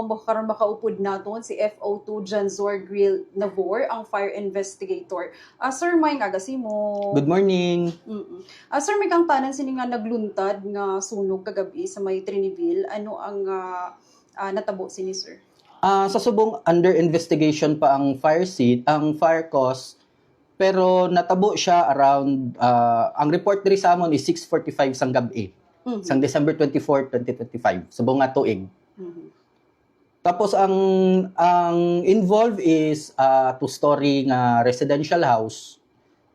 karon makaupod naton si FO2 Janzor Grill Navor, ang fire investigator. Sir, may agasimo. Good morning. Sir, may kang tanan sini nga nagluntad nga sunog kagabi sa may Triniville. Ano ang natabo sini, sir? Sa subong under investigation pa ang fire cause, pero natabo siya around ang report diri sa amon is 6:45 sang gabi. Sang December 24, 2025. Subong nga tuig. Tapos ang involved is two-story nga residential house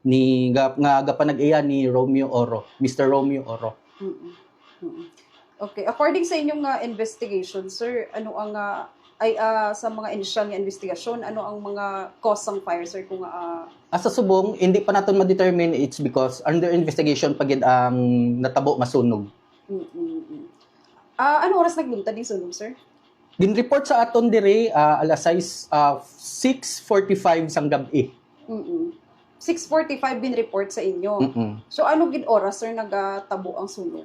nga gapanag-iya ni Romeo Oro, Mr. Romeo Oro. Okay, according sa inyong investigation, sir, ano ang sa mga initial nga investigasyon, ano ang mga cause ng fire, sir, kung Sa subong, hindi pa natin ma-determine, it's because under investigation pagid ang natabo masunog. Ano oras nagluntad yung sunog, sir? Gin-report sa aton diri alas 6:45 sang gabi. 6:45 bin report sa inyo. So ano gid oras, sir, nagatabo ang sunog?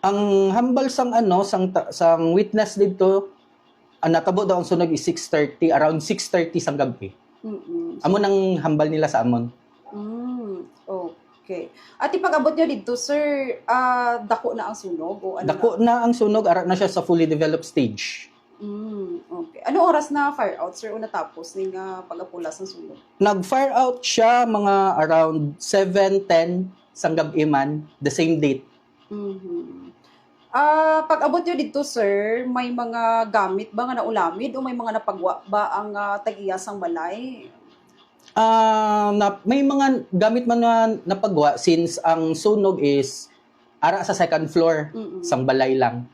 Ang hambal sang sang witness dito, ang natabo daw ang sunog is 6:30, around 6:30 sang gabi. Amo nang hambal nila sa amon. Okay. At ipag-abot nyo dito, sir, dako na ang sunog o ano? Dako na ang sunog, ara na siya sa fully developed stage. Okay. Ano oras na fire out, sir, o natapos ning pag-apulas ng sunog? Nag-fire out siya mga around 7:10 sang gabi man, the same date. Pag-abot nyo dito, sir, may mga gamit ba nga naulamid o may mga napagwa ba ang tag-iyasang balay? May mga gamit man na napagwa since ang sunog is ara sa second floor, sang balay lang.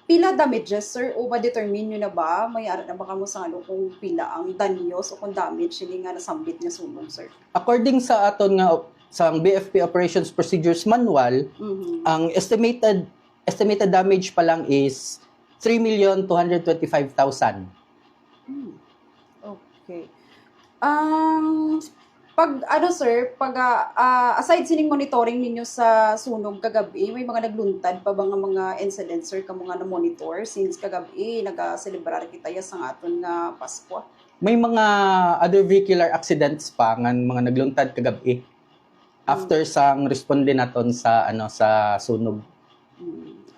Pila damages, sir, o ma-determine nyo na ba? May ara na ba kamo sa ano kung pila ang danyos o kung damage hindi nga nasambit nga sunog, sir? According sa aton nga sa BFP Operations Procedures Manual, ang estimated damage pa lang is 3,225,000. Okay. Aside sining monitoring ninyo sa sunog kagabi, may mga nagluntad pa ba nga mga incidents, sir, kamo nga na monitor since kagabi naga-celebrar kita sa aton nga Pasko? May mga other vehicular accidents pa nga mga nagluntad kagabi after sang responde naton sa sa sunog.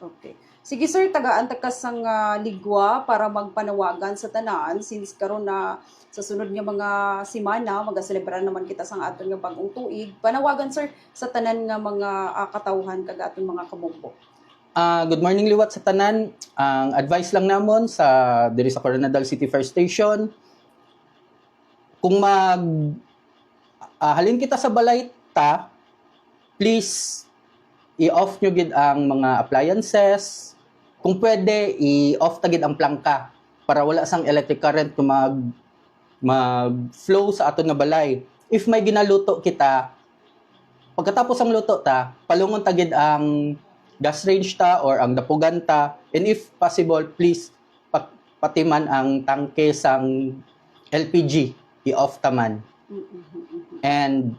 Okay. Sige, sir, tagaan ta sang ligwa para magpanawagan sa tanan since karon na sa sunod nga mga semana magaselebrar naman kita sang aton nga bag-ong tuig. Panawagan, sir, sa tanan nga mga katawhan kag aton mga kamumpo. Good morning liwat sa tanan. Ang advice lang namon sa diri sa Coronadal City Fire Station, kung halin kita sa balay ta, please i-off nyo gid ang mga appliances. Kung pwede, i-off tagid ang plangka para wala sang electric current kung mag-flow sa aton nga balay. If may ginaluto kita, pagkatapos ang luto ta, palungon tagid ang gas range ta or ang dapugan ta. And if possible, please patiman ang tangke sang LPG, i-off taman. And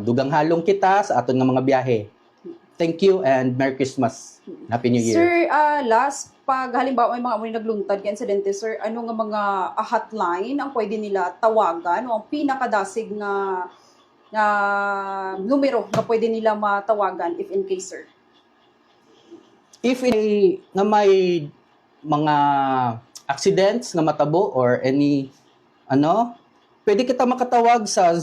dugang halong kita sa aton nga mga biyahe. Thank you and Merry Christmas. Happy New Year. Sir, last, pag halimbawa may mga amoy nagluntad ka insidente, sir, ano nga mga hotline ang pwede nila tawagan o ang pinakadasig na numero na pwede nila matawagan if in case, sir? If nga may mga accidents nga matabo or any pwede kita makatawag sa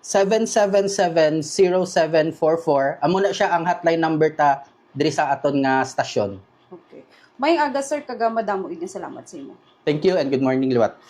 0909-777-0744. Amo na siya ang hotline number ta diri sa aton nga stasyon. Okay. May aga, sir, kaga madamo. Salamat sa imo. Thank you and good morning liwat.